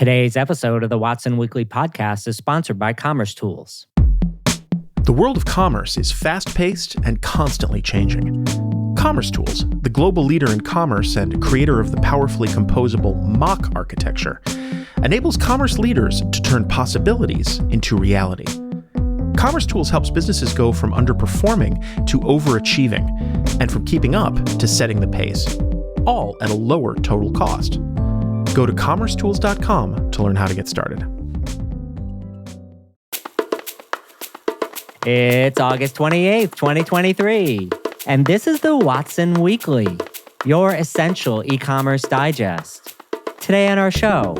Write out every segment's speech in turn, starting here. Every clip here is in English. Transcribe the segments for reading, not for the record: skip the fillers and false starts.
Today's episode of the Watson Weekly Podcast is sponsored by Commerce Tools. The world of commerce is fast-paced and constantly changing. Commerce Tools, the global leader in commerce and creator of the powerfully composable mock architecture, enables commerce leaders to turn possibilities into reality. Commerce Tools helps businesses go from underperforming to overachieving, and from keeping up to setting the pace, all at a lower total cost. Go to commercetools.com to learn how to get started. It's August 28th, 2023, and this is the Watson Weekly, your essential e-commerce digest. Today on our show,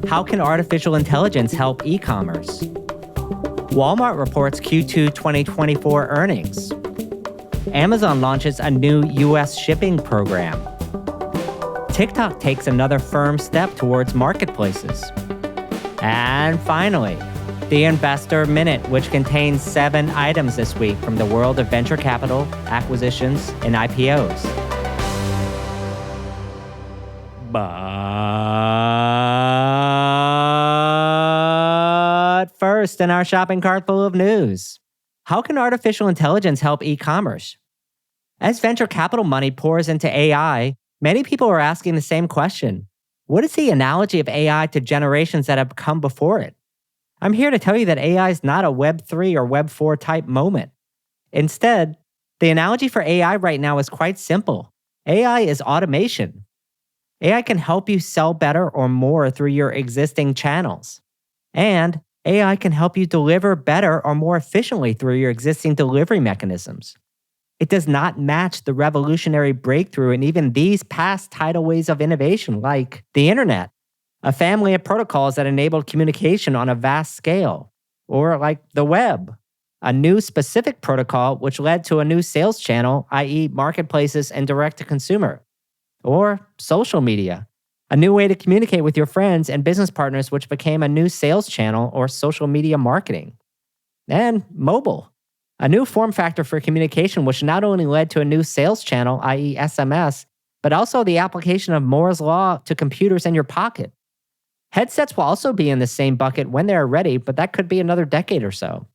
how can artificial intelligence help e-commerce? Walmart reports Q2 2024 earnings. Amazon launches a new U.S. shipping program. TikTok takes another firm step towards marketplaces. And finally, the Investor Minute, which contains 7 items this week from the world of venture capital, acquisitions, and IPOs. But first, in our shopping cart full of news, how can artificial intelligence help e-commerce? As venture capital money pours into AI, many people are asking the same question. What is the analogy of AI to generations that have come before it? I'm here to tell you that AI is not a Web 3 or Web 4 type moment. Instead, the analogy for AI right now is quite simple. AI is automation. AI can help you sell better or more through your existing channels. And AI can help you deliver better or more efficiently through your existing delivery mechanisms. It does not match the revolutionary breakthrough in even these past tidal waves of innovation, like the internet, a family of protocols that enabled communication on a vast scale, or like the web, a new specific protocol which led to a new sales channel, i.e. marketplaces and direct-to-consumer, or social media, a new way to communicate with your friends and business partners which became a new sales channel or social media marketing, and mobile, a new form factor for communication which not only led to a new sales channel, i.e. SMS, but also the application of Moore's Law to computers in your pocket. Headsets will also be in the same bucket when they are ready, but that could be another decade or so.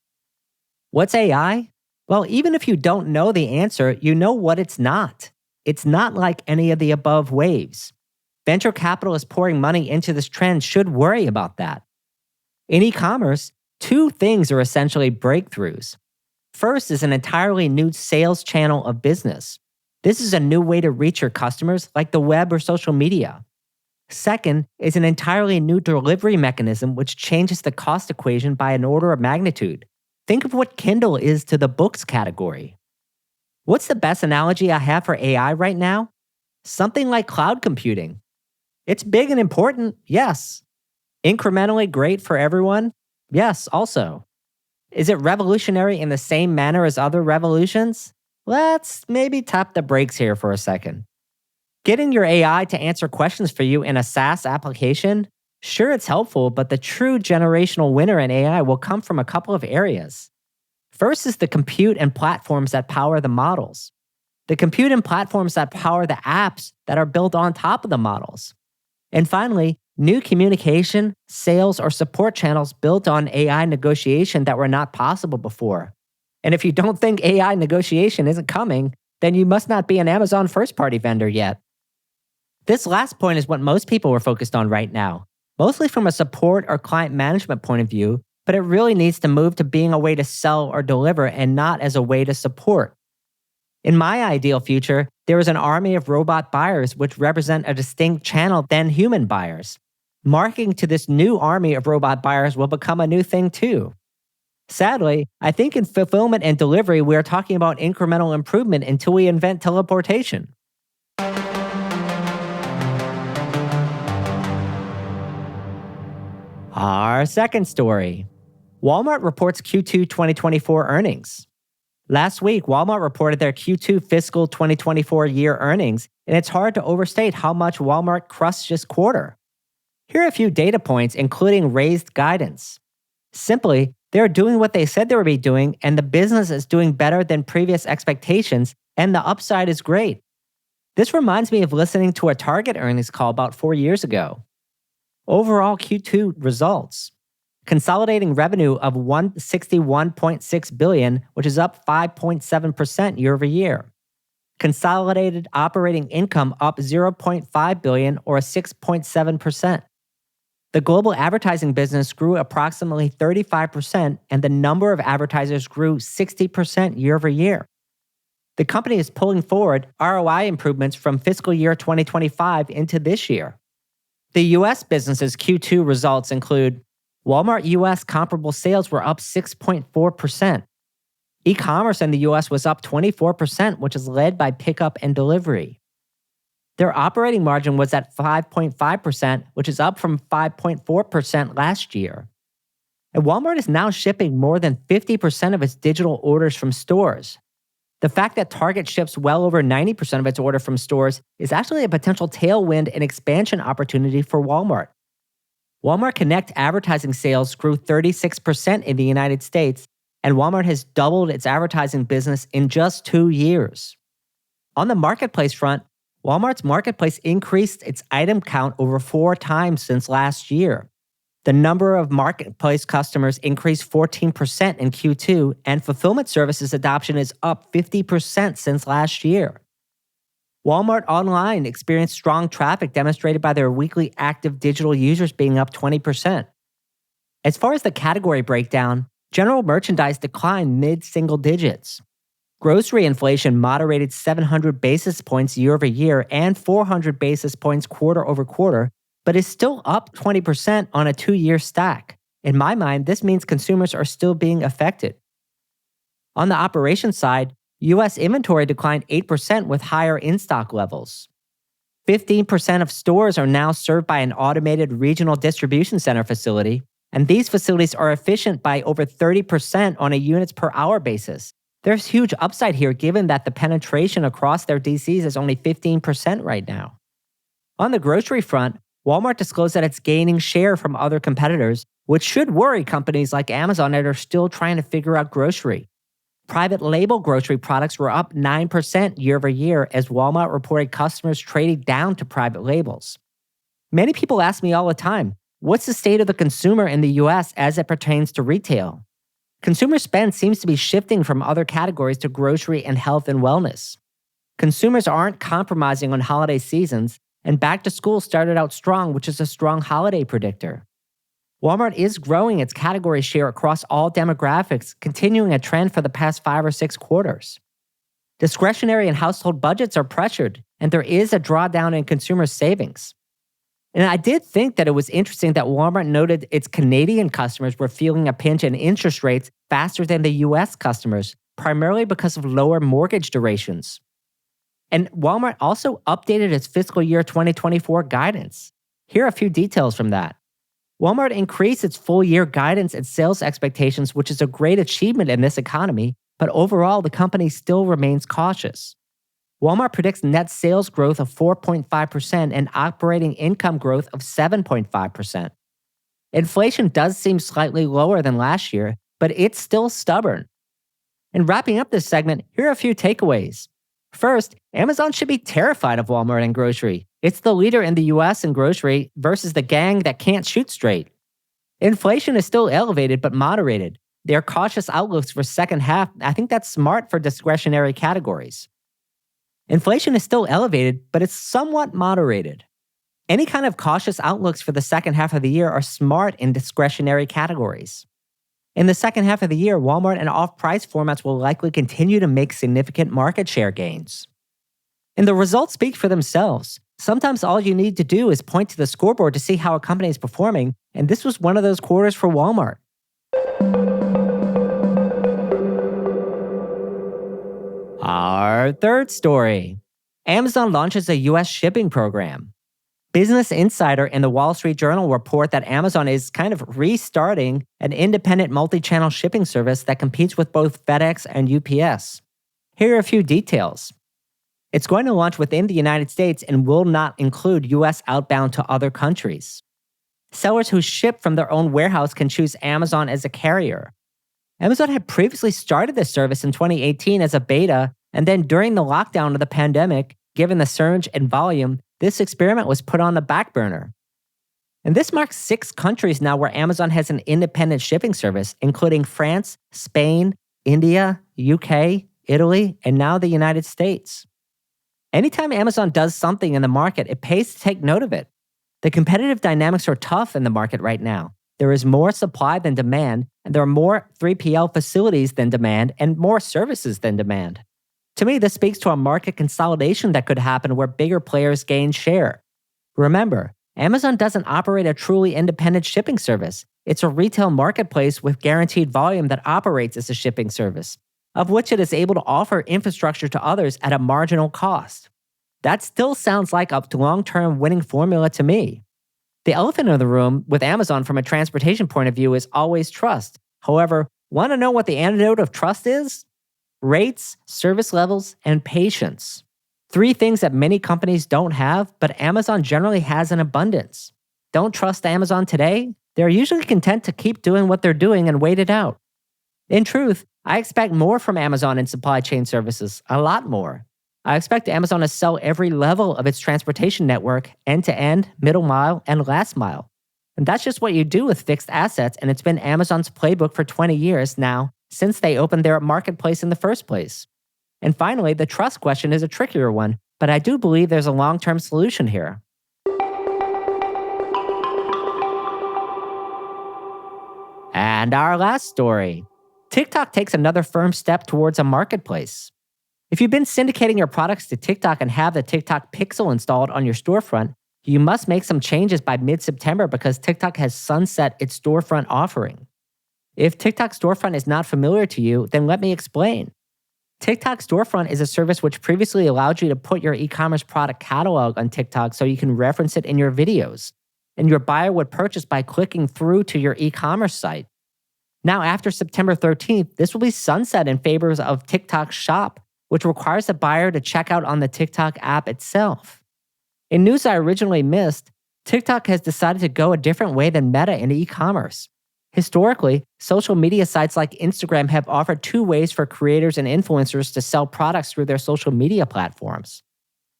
What's AI? Well, even if you don't know the answer, you know what it's not. It's not like any of the above waves. Venture capitalists pouring money into this trend should worry about that. In e-commerce, 2 things are essentially breakthroughs. First is an entirely new sales channel of business. This is a new way to reach your customers like the web or social media. Second is an entirely new delivery mechanism which changes the cost equation by an order of magnitude. Think of what Kindle is to the books category. What's the best analogy I have for AI right now? Something like cloud computing. It's big and important, yes. Incrementally great for everyone? Yes, also. Is it revolutionary in the same manner as other revolutions? Let's maybe tap the brakes here for a second. Getting your AI to answer questions for you in a SaaS application? Sure, it's helpful, but the true generational winner in AI will come from a couple of areas. First is the compute and platforms that power the models. The compute and platforms that power the apps that are built on top of the models. And finally, new communication, sales, or support channels built on AI negotiation that were not possible before. And if you don't think AI negotiation isn't coming, then you must not be an Amazon first-party vendor yet. This last point is what most people are focused on right now, mostly from a support or client management point of view, but it really needs to move to being a way to sell or deliver and not as a way to support. In my ideal future, there is an army of robot buyers which represent a distinct channel than human buyers. Marketing to this new army of robot buyers will become a new thing too. Sadly, I think in fulfillment and delivery, we are talking about incremental improvement until we invent teleportation. Our second story. Walmart reports Q2 2024 earnings. Last week, Walmart reported their Q2 fiscal 2024 year earnings, and it's hard to overstate how much Walmart crushed this quarter. Here are a few data points, including raised guidance. Simply, they're doing what they said they would be doing, and the business is doing better than previous expectations, and the upside is great. This reminds me of listening to a Target earnings call about 4 years ago. Overall Q2 results. Consolidating revenue of $161.6 billion, which is up 5.7% year over year. Consolidated operating income up $0.5 billion or 6.7%. The global advertising business grew approximately 35%, and the number of advertisers grew 60% year over year. The company is pulling forward ROI improvements from fiscal year 2025 into this year. The U.S. business's Q2 results include Walmart U.S. comparable sales were up 6.4%. E-commerce in the U.S. was up 24%, which is led by pickup and delivery. Their operating margin was at 5.5%, which is up from 5.4% last year. And Walmart is now shipping more than 50% of its digital orders from stores. The fact that Target ships well over 90% of its order from stores is actually a potential tailwind and expansion opportunity for Walmart. Walmart Connect advertising sales grew 36% in the United States, and Walmart has doubled its advertising business in just 2 years. On the marketplace front, Walmart's marketplace increased its item count over 4 times since last year. The number of marketplace customers increased 14% in Q2, and fulfillment services adoption is up 50% since last year. Walmart Online experienced strong traffic demonstrated by their weekly active digital users being up 20%. As far as the category breakdown, general merchandise declined mid-single digits. Grocery inflation moderated 700 basis points year over year and 400 basis points quarter over quarter, but is still up 20% on a 2-year stack. In my mind, this means consumers are still being affected. On the operations side, U.S. inventory declined 8% with higher in-stock levels. 15% of stores are now served by an automated regional distribution center facility, and these facilities are efficient by over 30% on a units per hour basis. There's huge upside here given that the penetration across their DCs is only 15% right now. On the grocery front, Walmart disclosed that it's gaining share from other competitors, which should worry companies like Amazon that are still trying to figure out grocery. Private label grocery products were up 9% year over year as Walmart reported customers trading down to private labels. Many people ask me all the time, what's the state of the consumer in the US as it pertains to retail? Consumer spend seems to be shifting from other categories to grocery and health and wellness. Consumers aren't compromising on holiday seasons, and back to school started out strong, which is a strong holiday predictor. Walmart is growing its category share across all demographics, continuing a trend for the past 5 or 6 quarters. Discretionary and household budgets are pressured, and there is a drawdown in consumer savings. And I did think that it was interesting that Walmart noted its Canadian customers were feeling a pinch in interest rates faster than the US customers, primarily because of lower mortgage durations. And Walmart also updated its fiscal year 2024 guidance. Here are a few details from that. Walmart increased its full-year guidance and sales expectations, which is a great achievement in this economy, but overall, the company still remains cautious. Walmart predicts net sales growth of 4.5% and operating income growth of 7.5%. Inflation does seem slightly lower than last year, but it's still stubborn. And wrapping up this segment, here are a few takeaways. First, Amazon should be terrified of Walmart and grocery. It's the leader in the US in grocery versus the gang that can't shoot straight. Inflation is still elevated but moderated. There are cautious outlooks for second half. I think that's smart for discretionary categories. Inflation is still elevated, but it's somewhat moderated. Any kind of cautious outlooks for the second half of the year are smart in discretionary categories. In the second half of the year, Walmart and off-price formats will likely continue to make significant market share gains. And the results speak for themselves. Sometimes all you need to do is point to the scoreboard to see how a company is performing, and this was one of those quarters for Walmart. Our third story. Amazon launches a U.S. shipping program. Business Insider and the Wall Street Journal report that Amazon is kind of restarting an independent multi-channel shipping service that competes with both FedEx and UPS. Here are a few details. It's going to launch within the United States and will not include U.S. outbound to other countries. Sellers who ship from their own warehouse can choose Amazon as a carrier. Amazon had previously started this service in 2018 as a beta, and then during the lockdown of the pandemic, given the surge in volume, this experiment was put on the back burner. And this marks 6 countries now where Amazon has an independent shipping service, including France, Spain, India, UK, Italy, and now the United States. Anytime Amazon does something in the market, it pays to take note of it. The competitive dynamics are tough in the market right now. There is more supply than demand, and there are more 3PL facilities than demand, and more services than demand. To me, this speaks to a market consolidation that could happen where bigger players gain share. Remember, Amazon doesn't operate a truly independent shipping service. It's a retail marketplace with guaranteed volume that operates as a shipping service, of which it is able to offer infrastructure to others at a marginal cost. That still sounds like a long-term winning formula to me. The elephant in the room with Amazon from a transportation point of view is always trust. However, want to know what the antidote of trust is? Rates, service levels, and patience. 3 things that many companies don't have, but Amazon generally has in abundance. Don't trust Amazon today? They're usually content to keep doing what they're doing and wait it out. In truth, I expect more from Amazon in supply chain services, a lot more. I expect Amazon to sell every level of its transportation network, end-to-end, middle mile, and last mile. And that's just what you do with fixed assets, and it's been Amazon's playbook for 20 years now, since they opened their marketplace in the first place. And finally, the trust question is a trickier one, but I do believe there's a long-term solution here. And our last story. TikTok takes another firm step towards a marketplace. If you've been syndicating your products to TikTok and have the TikTok Pixel installed on your storefront, you must make some changes by mid-September because TikTok has sunset its storefront offering. If TikTok Storefront is not familiar to you, then let me explain. TikTok Storefront is a service which previously allowed you to put your e-commerce product catalog on TikTok so you can reference it in your videos, and your buyer would purchase by clicking through to your e-commerce site. Now, after September 13th, this will be sunset in favor of TikTok Shop, which requires the buyer to check out on the TikTok app itself. In news I originally missed, TikTok has decided to go a different way than Meta in e-commerce. Historically, social media sites like Instagram have offered 2 ways for creators and influencers to sell products through their social media platforms.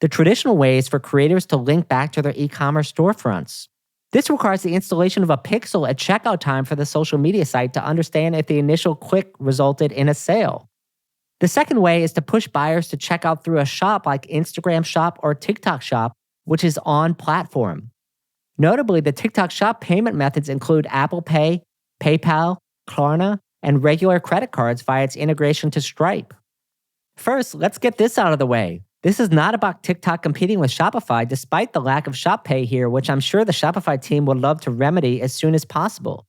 The traditional way is for creators to link back to their e-commerce storefronts. This requires the installation of a pixel at checkout time for the social media site to understand if the initial click resulted in a sale. The second way is to push buyers to check out through a shop like Instagram Shop or TikTok Shop, which is on platform. Notably, the TikTok Shop payment methods include Apple Pay, PayPal, Klarna, and regular credit cards via its integration to Stripe. First, let's get this out of the way. This is not about TikTok competing with Shopify, despite the lack of Shop Pay here, which I'm sure the Shopify team would love to remedy as soon as possible.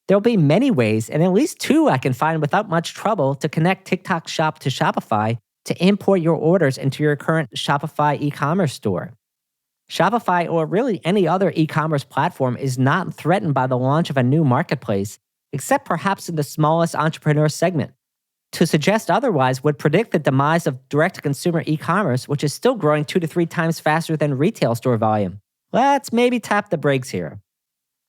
There'll be many ways, and at least 2 I can find without much trouble, to connect TikTok Shop to Shopify to import your orders into your current Shopify e-commerce store. Shopify, or really any other e-commerce platform, is not threatened by the launch of a new marketplace, except perhaps in the smallest entrepreneur segment. To suggest otherwise would predict the demise of direct-to-consumer e-commerce, which is still growing 2 to 3 times faster than retail store volume. Let's maybe tap the brakes here.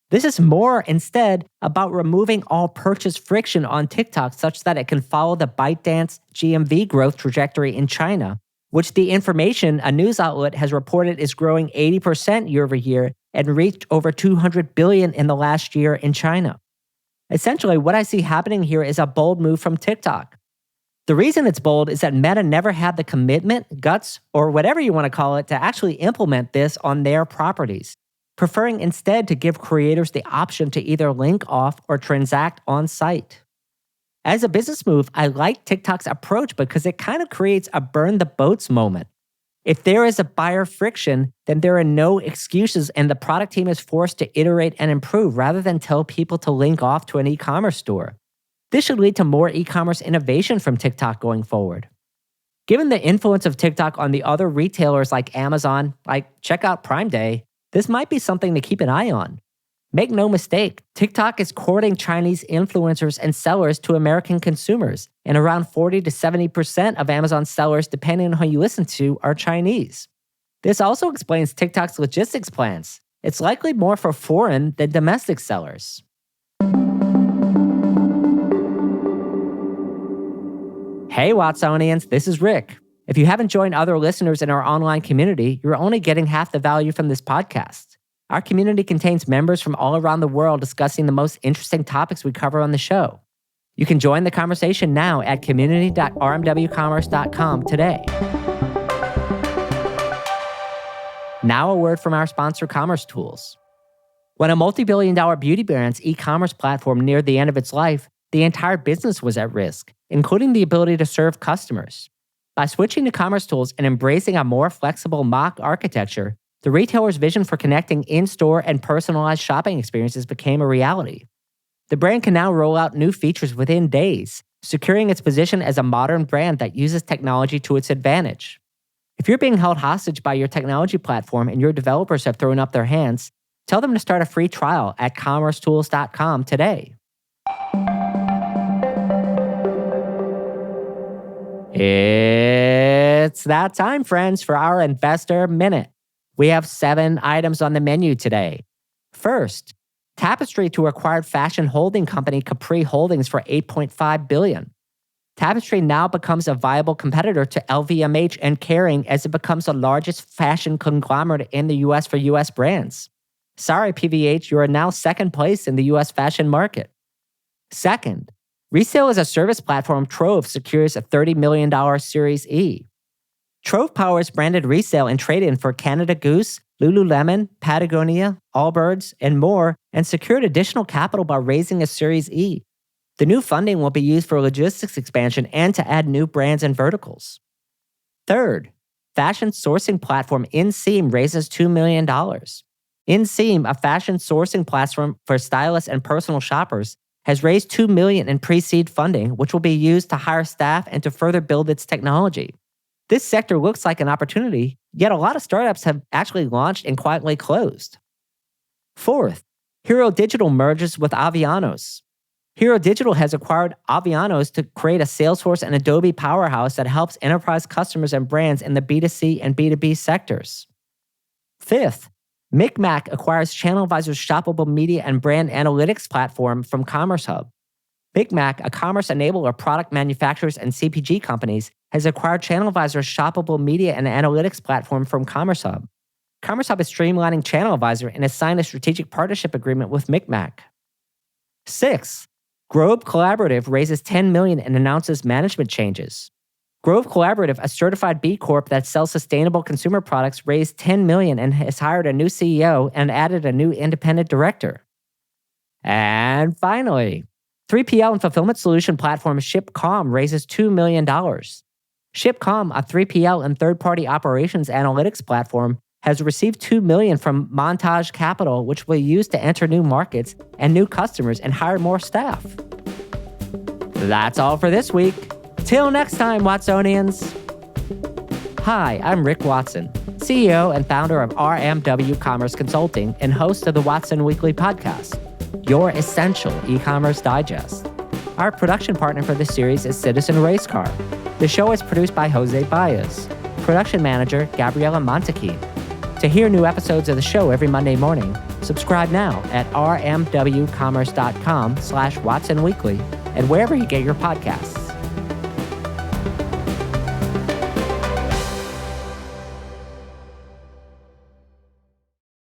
This is more, instead, about removing all purchase friction on TikTok such that it can follow the ByteDance GMV growth trajectory in China, which The Information, a news outlet, has reported is growing 80% year over year and reached over $200 billion in the last year in China. Essentially, what I see happening here is a bold move from TikTok. The reason it's bold is that Meta never had the commitment, guts, or whatever you want to call it, to actually implement this on their properties, preferring instead to give creators the option to either link off or transact on site. As a business move, I like TikTok's approach because it kind of creates a burn the boats moment. If there is a buyer friction, then there are no excuses and the product team is forced to iterate and improve rather than tell people to link off to an e-commerce store. This should lead to more e-commerce innovation from TikTok going forward. Given the influence of TikTok on the other retailers like Amazon, check out Prime Day, this might be something to keep an eye on. Make no mistake, TikTok is courting Chinese influencers and sellers to American consumers, and around 40 to 70% of Amazon sellers, depending on who you listen to, are Chinese. This also explains TikTok's logistics plans. It's likely more for foreign than domestic sellers. Hey Watsonians, this is Rick. If you haven't joined other listeners in our online community, you're only getting half the value from this podcast. Our community contains members from all around the world discussing the most interesting topics we cover on the show. You can join the conversation now at community.rmwcommerce.com today. Now a word from our sponsor, Commerce Tools. When a multi-billion-dollar beauty brand's e-commerce platform neared the end of its life, the entire business was at risk, including the ability to serve customers. By switching to Commerce Tools and embracing a more flexible mock architecture, the retailer's vision for connecting in-store and personalized shopping experiences became a reality. The brand can now roll out new features within days, securing its position as a modern brand that uses technology to its advantage. If you're being held hostage by your technology platform and your developers have thrown up their hands, tell them to start a free trial at commercetools.com today. It's that time, friends, for our Investor Minute. We have 7 items on the menu today. First, Tapestry to acquired fashion holding company Capri Holdings for $8.5 billion. Tapestry now becomes a viable competitor to LVMH and Kering as it becomes the largest fashion conglomerate in the U.S. for U.S. brands. Sorry, PVH, you are now second place in the U.S. fashion market. Second, resale as a service platform Trove secures a $30 million Series E. Trove powers branded resale and trade-in for Canada Goose, Lululemon, Patagonia, Allbirds, and more, and secured additional capital by raising a Series E. The new funding will be used for logistics expansion and to add new brands and verticals. Third, fashion sourcing platform InSeam raises $2 million. InSeam, a fashion sourcing platform for stylists and personal shoppers, has raised $2 million in pre-seed funding, which will be used to hire staff and to further build its technology. This sector looks like an opportunity, yet a lot of startups have actually launched and quietly closed. Fourth, Hero Digital merges with Avianos. Hero Digital has acquired Avianos to create a Salesforce and Adobe powerhouse that helps enterprise customers and brands in the B2C and B2B sectors. Fifth, Micmac acquires ChannelAdvisor's shoppable media and brand analytics platform from Commerce Hub. Micmac, a commerce enabler product manufacturers and CPG companies, has acquired ChannelAdvisor's shoppable media and analytics platform from Commerce Hub. Commerce Hub is streamlining ChannelAdvisor and has signed a strategic partnership agreement with Micmac. Sixth, Grove Collaborative raises $10 million and announces management changes. Grove Collaborative, a certified B Corp that sells sustainable consumer products, raised $10 million and has hired a new CEO and added a new independent director. And finally, 3PL and fulfillment solution platform ShipCom raises $2 million. ShipCom, a 3PL and third-party operations analytics platform, has received $2 million from Montage Capital, which will be used to enter new markets and new customers and hire more staff. That's all for this week. Till next time, Watsonians. Hi, I'm Rick Watson, CEO and founder of RMW Commerce Consulting and host of the Watson Weekly podcast, your essential e-commerce digest. Our production partner for this series is Citizen Racecar. The show is produced by Jose Baez. Production manager, Gabriela Montequin. To hear new episodes of the show every Monday morning, subscribe now at rmwcommerce.com/Watson Weekly and wherever you get your podcasts.